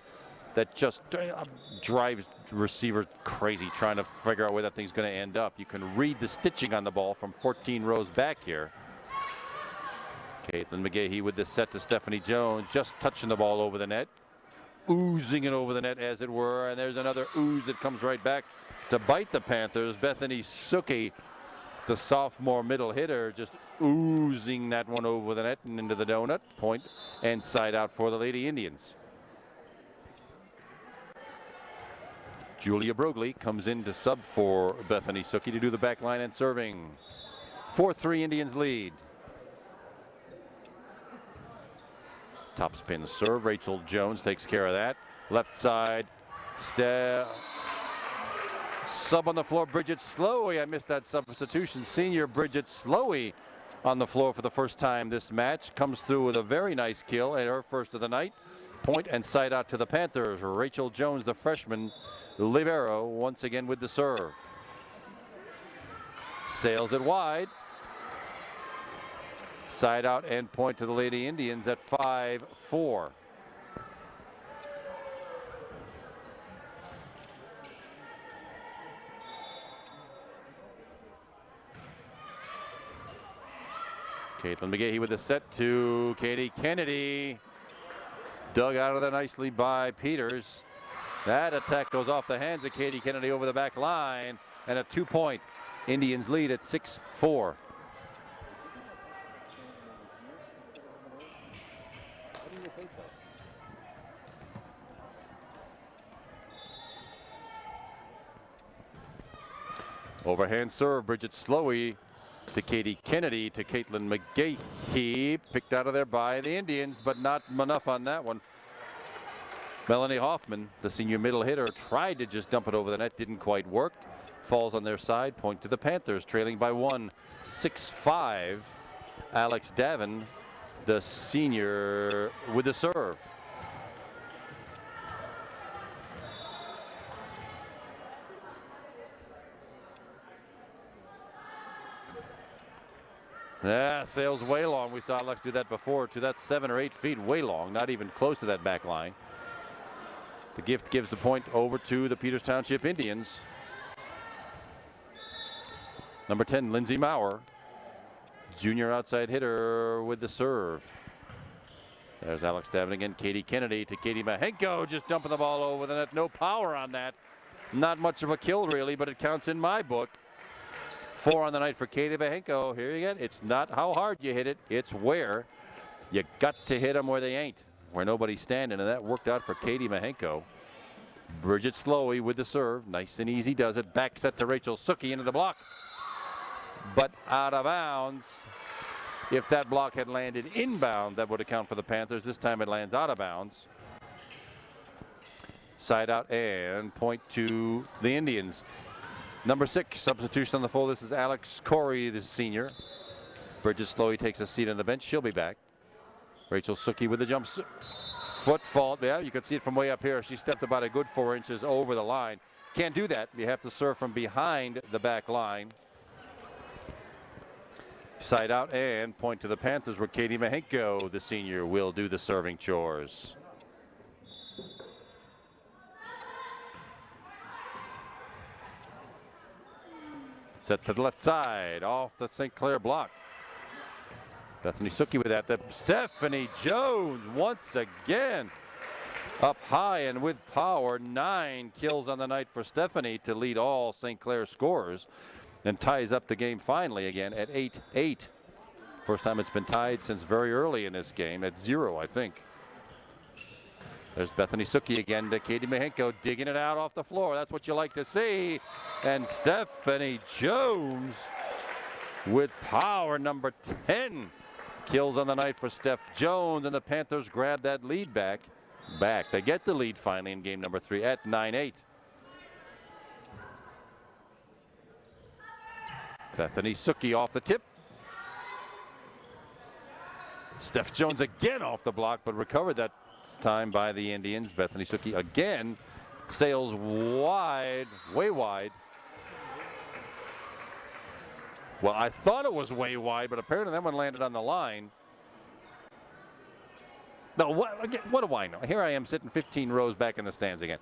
that just drives the receiver crazy, trying to figure out where that thing's going to end up. You can read the stitching on the ball from 14 rows back here. Caitlin McGahee with the set to Stephanie Jones, just touching the ball over the net, oozing it over the net as it were, and there's another ooze that comes right back to bite the Panthers. Bethany Suki, the sophomore middle hitter, just oozing that one over the net and into the donut. Point and side out for the Lady Indians. Julia Broglie comes in to sub for Bethany Suki to do the back line and serving. 4-3 Indians lead. Top spin serve. Rachel Jones takes care of that. Left side. Sub on the floor, Bridget Slowey. I missed that substitution. Senior Bridget Slowey on the floor for the first time this match. Comes through with a very nice kill and her first of the night. Point and side out to the Panthers. Rachel Jones, the freshman libero, once again with the serve. Sails it wide. Side out and point to the Lady Indians at 5-4. Caitlin McGahee with the set to Katie Kennedy. Dug out of there nicely by Peters. That attack goes off the hands of Katie Kennedy over the back line. And a 2-point Indians lead at 6-4. Overhand serve, Bridget Slowey to Katie Kennedy to Caitlin McGahee. Picked out of there by the Indians, but not enough on that one. Melanie Hoffman, the senior middle hitter, tried to just dump it over the net. Didn't quite work. Falls on their side. Point to the Panthers, trailing by 1, 6-5. Alex Davin, the senior, with the serve. Yeah, sails way long. We saw Alex do that before. To that 7 or 8 feet, way long. Not even close to that back line. The gift gives the point over to the Peters Township Indians. Number 10, Lindsay Maurer, junior outside hitter with the serve. There's Alex Davin again. Katie Kennedy to Katie Mahenko, just dumping the ball over the net. No power on that. Not much of a kill really, but it counts in my book. 4 on the night for Katie Mahenko. Here again, it's not how hard you hit it, it's where. You got to hit them where they ain't, where nobody's standing, and that worked out for Katie Mahenko. Bridget Slowey with the serve. Nice and easy does it. Back set to Rachel Suki into the block. But out of bounds. If that block had landed inbound, that would account for the Panthers. This time it lands out of bounds. Side out and point to the Indians. Number 6, substitution on the floor. This is Alex Corey, the senior. Bridget Slowey takes a seat on the bench. She'll be back. Rachel Suki with the jump. Foot fault. Yeah, you can see it from way up here. She stepped about a good 4 inches over the line. Can't do that. You have to serve from behind the back line. Side out and point to the Panthers where Katie Mahenko, the senior, will do the serving chores. Set to the left side, off the St. Clair block. Bethany Suki with that. Stephanie Jones once again up high and with power. 9 kills on the night for Stephanie to lead all St. Clair scorers and ties up the game finally again at 8-8. First time it's been tied since very early in this game at 0, I think. There's Bethany Suki again to Katie Mahenko, digging it out off the floor. That's what you like to see. And Stephanie Jones with power, number 10. Kills on the night for Steph Jones, and the Panthers grab that lead back. They get the lead finally in game number 3 at 9-8. Bethany Suki off the tip. Steph Jones again off the block, but recovered that time by the Indians. Bethany Suki again sails wide, way wide. Well, I thought it was way wide, but apparently that one landed on the line. No, what do I know? Here I am sitting 15 rows back in the stands again.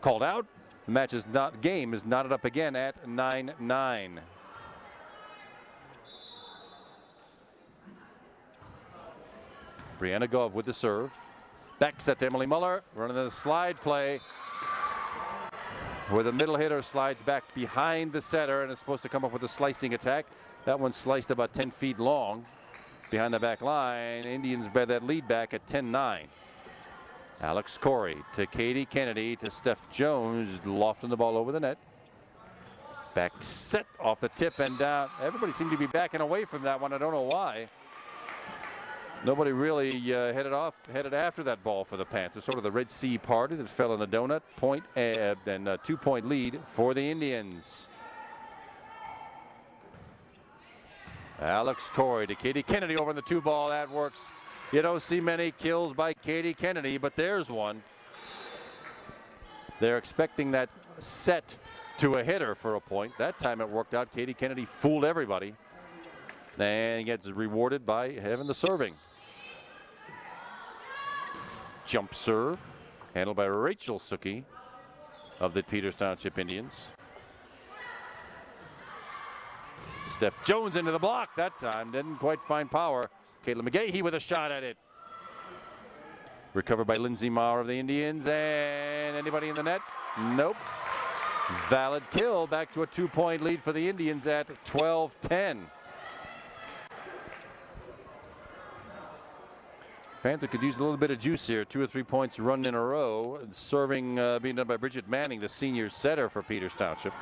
Called out. The match is not, game is knotted up again at 9-9. Brianna Gove with the serve. Back set to Emily Muller, running the slide play where the middle hitter slides back behind the setter and is supposed to come up with a slicing attack. That one sliced about 10 feet long behind the back line. Indians bear that lead back at 10-9. Alex Corey to Katie Kennedy to Steph Jones, lofting the ball over the net. Back set off the tip and down. Everybody seemed to be backing away from that one. I don't know why. Nobody really headed after that ball for the Panthers. Sort of the Red Sea party that fell in the donut. Point and a 2-point lead for the Indians. Alex Corey to Katie Kennedy over in the 2-ball. That works. You don't see many kills by Katie Kennedy, but there's one. They're expecting that set to a hitter for a point. That time it worked out. Katie Kennedy fooled everybody and gets rewarded by having the serving. Jump serve handled by Rachel Suki of the Peters Township Indians. Steph Jones into the block that time. Didn't quite find power. Caitlin McGahee with a shot at it. Recovered by Lindsay Maurer of the Indians. And anybody in the net? Nope. Valid kill. Back to a 2-point lead for the Indians at 12-10. Panther could use a little bit of juice here. 2 or 3 points run in a row. Serving being done by Bridget Manning, the senior setter for Peters Township.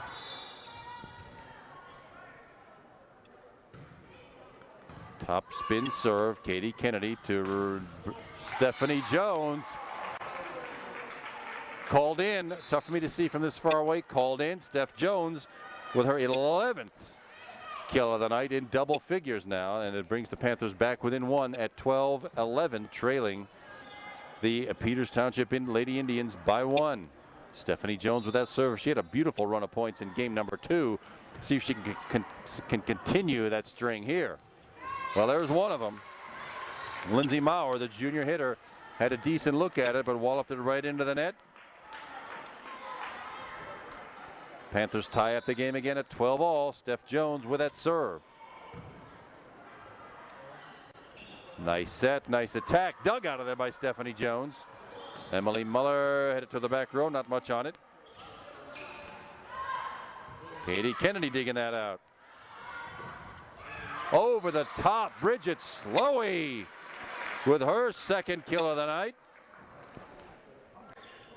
Top spin serve. Katie Kennedy to Stephanie Jones. Called in. Tough for me to see from this far away. Called in. Steph Jones with her 11th kill of the night in double figures now. And it brings the Panthers back within 1 at 12-11, trailing the Peters Township Lady Indians by 1. Stephanie Jones with that serve. She had a beautiful run of points in game number 2. See if she can continue that string here. Well, there's one of them. Lindsay Maurer, the junior hitter, had a decent look at it, but walloped it right into the net. Panthers tie up the game again at 12-all. Steph Jones with that serve. Nice set, nice attack. Dug out of there by Stephanie Jones. Emily Muller headed to the back row, not much on it. Katie Kennedy digging that out. Over the top, Bridget Slowey with her 2nd kill of the night.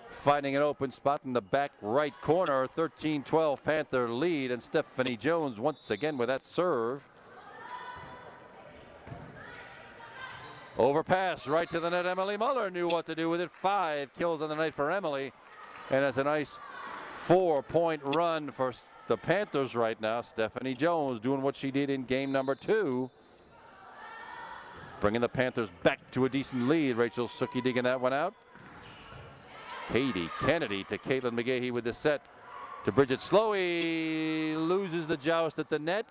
Finding an open spot in the back right corner. 13-12 Panther lead, and Stephanie Jones once again with that serve. Overpass right to the net. Emily Muller knew what to do with it. 5 kills on the night for Emily, and it's a nice 4-point run for the Panthers right now. Stephanie Jones doing what she did in game number 2. Bringing the Panthers back to a decent lead. Rachel Suki digging that one out. Katie Kennedy to Caitlin McGahee with the set to Bridget Slowey. Loses the joust at the net.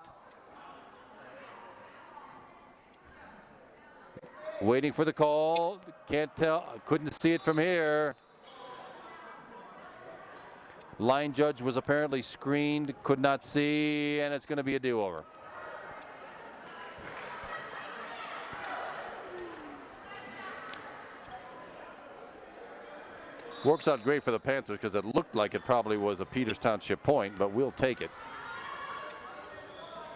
Waiting for the call. Can't tell. Couldn't see it from here. Line judge was apparently screened. Could not see. And it's going to be a do-over. Works out great for the Panthers because it looked like it probably was a Peters Township point, but we'll take it.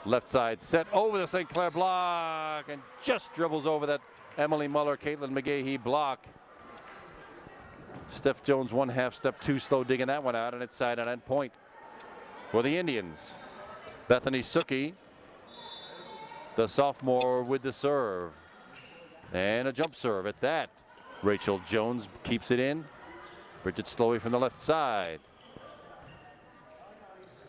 Left side set over the St. Clair block and just dribbles over that Emily Muller, Caitlin McGahee block. Steph Jones 1/2 step too slow digging that one out, and it's side on end point for the Indians. Bethany Suki, the sophomore, with the serve. And a jump serve at that. Rachel Jones keeps it in. Bridget Slowey from the left side.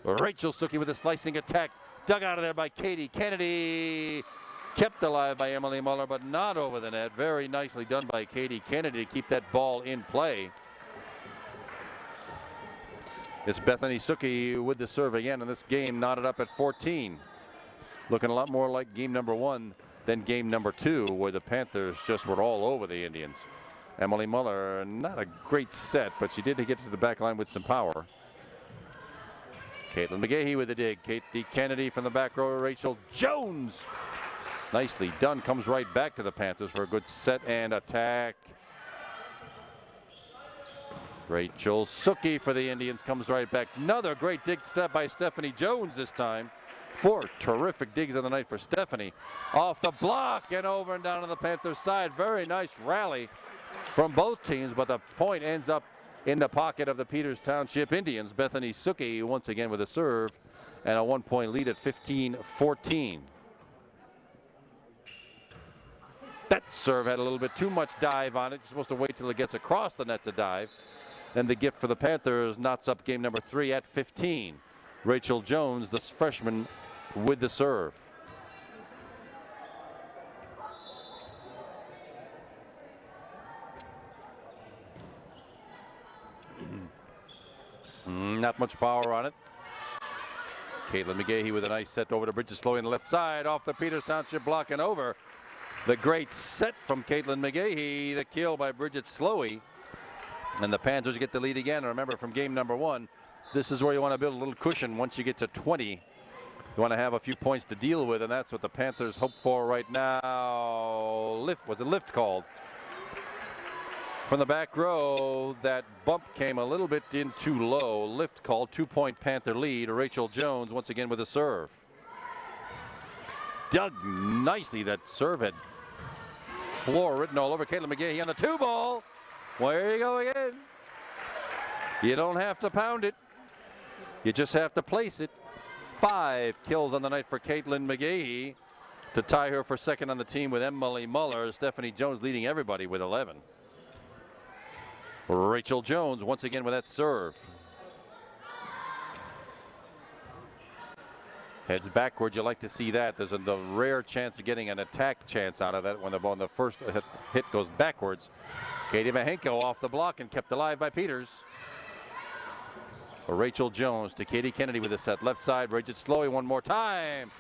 Rachel Suki with a slicing attack. Dug out of there by Katie Kennedy. Kept alive by Emily Muller, but not over the net. Very nicely done by Katie Kennedy to keep that ball in play. It's Bethany Suki with the serve again, and this game knotted up at 14. Looking a lot more like game number 1 than game number 2, where the Panthers just were all over the Indians. Emily Muller, not a great set, but she did get to the back line with some power. Caitlin McGahee with the dig. Katie Kennedy from the back row. Rachel Jones. Nicely done. Comes right back to the Panthers for a good set and attack. Rachel Suki for the Indians comes right back. Another great dig step by Stephanie Jones this time. 4 terrific digs on the night for Stephanie. Off the block and over and down on the Panthers side. Very nice rally from both teams, but the point ends up in the pocket of the Peters Township Indians. Bethany Suki once again with a serve and a 1-point lead at 15-14. That serve had a little bit too much dive on it. You're supposed to wait till it gets across the net to dive. And the gift for the Panthers knots up game number 3 at 15. Rachel Jones, the freshman, with the serve. Not much power on it. Caitlin McGahey with a nice set over to Bridget Slowey on the left side, off the Peters Township block and over. The great set from Caitlin McGahey, the kill by Bridget Slowey. And the Panthers get the lead again. Remember from game number 1, this is where you want to build a little cushion once you get to 20. You want to have a few points to deal with, and that's what the Panthers hope for right now. Lift called? From the back row, that bump came a little bit in too low. Lift called, 2-point Panther lead. Rachel Jones once again with a serve. Dug nicely. That serve had floor written all over. Caitlin McGahey on the 2-ball. There you go again. You don't have to pound it. You just have to place it. 5 kills on the night for Caitlin McGahey to tie her for second on the team with Emily Muller. Stephanie Jones leading everybody with 11. Rachel Jones once again with that serve. Heads backwards, you like to see that. There's the rare chance of getting an attack chance out of that when the ball, the first hit goes backwards. Katie Mahenko off the block and kept alive by Peters. Rachel Jones to Katie Kennedy with a set. Left side, Bridget Slowey one more time.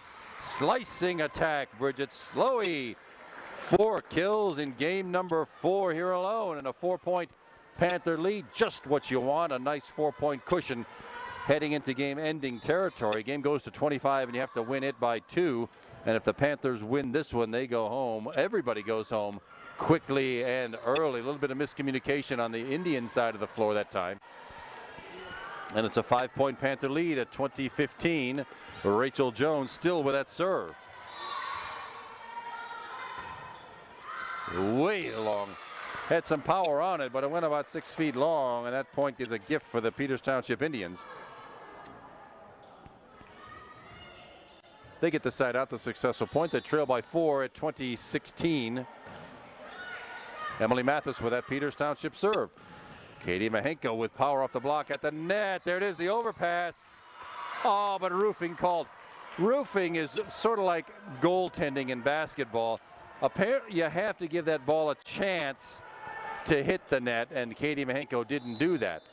Slicing attack, Bridget Slowey. 4 kills in game number 4 here alone, and a 4-point Panther lead. Just what you want, a nice 4-point cushion heading into game-ending territory. Game goes to 25, and you have to win it by 2. And if the Panthers win this one, they go home. Everybody goes home quickly and early. A little bit of miscommunication on the Indian side of the floor that time. And it's a 5-point Panther lead at 20-15. Rachel Jones still with that serve. Way long. Had some power on it, but it went about 6 feet long, and that point is a gift for the Peters Township Indians. They get the side out, the successful point. They trail by 4 at 20-16. Emily Mathis with that Peters Township serve. Katie Mahenko with power off the block at the net. There it is, the overpass. Oh, but roofing called. Roofing is sort of like goaltending in basketball. Apparently, you have to give that ball a chance to hit the net, and Katie Mahenko didn't do that.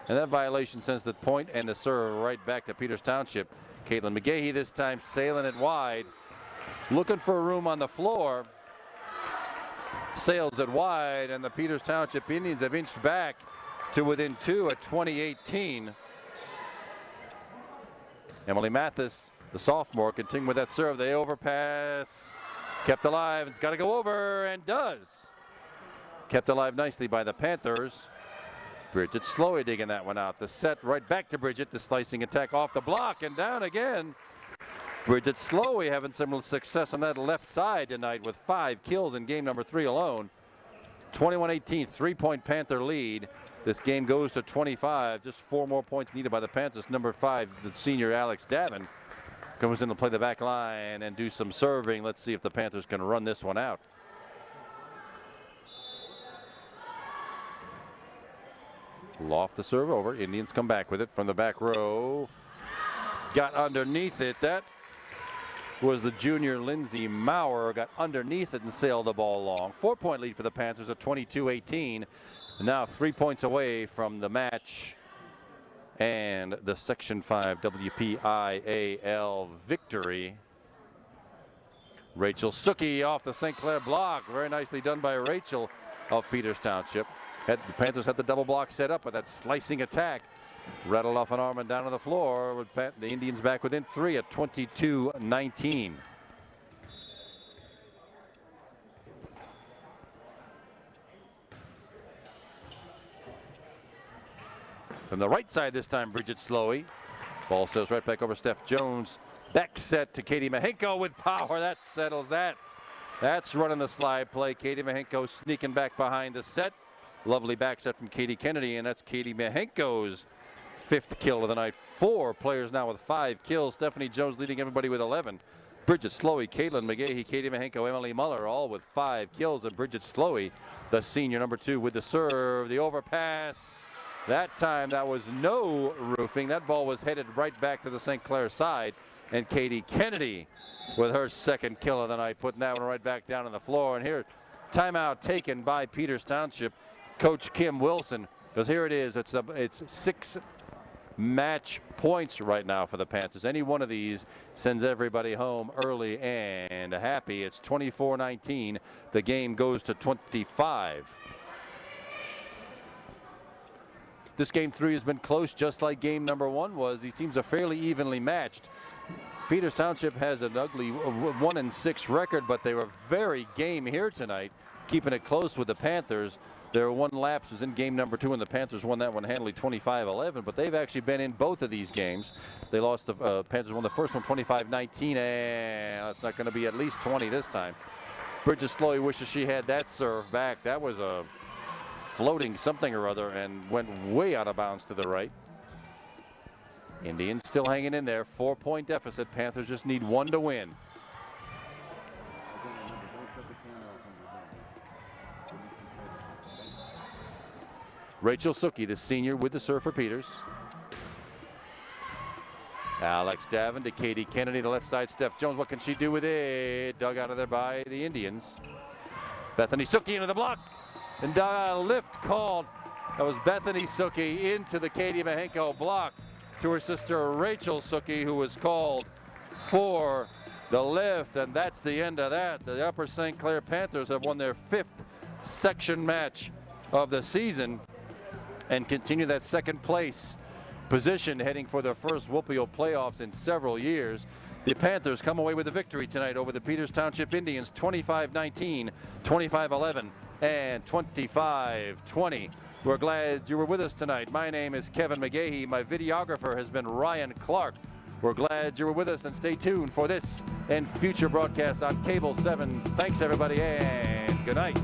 And that violation sends the point and the serve right back to Peters Township. Caitlin McGahey this time sailing it wide. Looking for room on the floor. Sails it wide, and the Peters Township Indians have inched back to within 2 at 20-18. Emily Mathis, the sophomore, continuing with that serve. The overpass. Kept alive. It's got to go over, and does. Kept alive nicely by the Panthers. Bridget Slowey digging that one out. The set right back to Bridget. The slicing attack off the block and down again. Bridget Slowey having some success on that left side tonight with 5 kills in game number 3 alone. 21-18, 3-point Panther lead. This game goes to 25. Just 4 more points needed by the Panthers. Number 5, the senior Alex Davin, comes in to play the back line and do some serving. Let's see if the Panthers can run this one out. Loft the serve over. Indians come back with it from the back row. Got underneath it. That was the junior Lindsay Maurer. Got underneath it and sailed the ball long. 4-point lead for the Panthers at 22-18. Now 3 points away from the match and the Section 5 WPIAL victory. Rachel Suki off the St. Clair block. Very nicely done by Rachel of Peters Township. The Panthers had the double block set up with that slicing attack. Rattled off an arm and down to the floor. With the Indians back within 3 at 22-19. From the right side this time, Bridget Slowey. Ball sails right back over Steph Jones. Back set to Katie Mahenko with power. That settles that. That's running the slide play. Katie Mahenko sneaking back behind the set. Lovely back set from Katie Kennedy, and that's Katie Mahenko's 5th kill of the night. 4 players now with 5 kills. Stephanie Jones leading everybody with 11. Bridget Slowey, Caitlin McGahey, Katie Mahenko, Emily Muller, all with 5 kills. And Bridget Slowey, the senior number 2, with the serve. The overpass. That time that was no roofing. That ball was headed right back to the St. Clair side. And Katie Kennedy with her 2nd kill of the night, putting that one right back down on the floor. And here, timeout taken by Peters Township. Coach Kim Wilson Because here it is. It's 6 match points right now for the Panthers. Any one of these sends everybody home early and happy. It's 24-19. The game goes to 25. This game 3 has been close, just like game number 1 was. These teams are fairly evenly matched. Peters Township has an ugly 1-6 record, but they were very game here tonight, keeping it close with the Panthers. Their one lapse was in game number 2, and the Panthers won that one handily 25-11, but they've actually been in both of these games. They lost, the Panthers won the first one 25-19, and it's not going to be at least 20 this time. Bridges Sloy wishes she had that serve back. That was a floating something or other and went way out of bounds to the right. Indians still hanging in there. 4-point deficit. Panthers just need 1 to win. Rachel Suki, the senior, with the serve for Peters. Alex Davin to Katie Kennedy, the left side. Steph Jones, what can she do with it? Dug out of there by the Indians. Bethany Suki into the block. And a lift called. That was Bethany Suki into the Katie Mahenko block to her sister Rachel Suki, who was called for the lift. And that's the end of that. The Upper St. Clair Panthers have won their 5th section match of the season and continue that second place position, heading for their first WPIAL playoffs in several years. The Panthers come away with a victory tonight over the Peters Township Indians, 25-19, 25-11, and 25-20. We're glad you were with us tonight. My name is Kevin McGahey. My videographer has been Ryan Clark. We're glad you were with us, and stay tuned for this and future broadcasts on Cable 7. Thanks, everybody, and good night.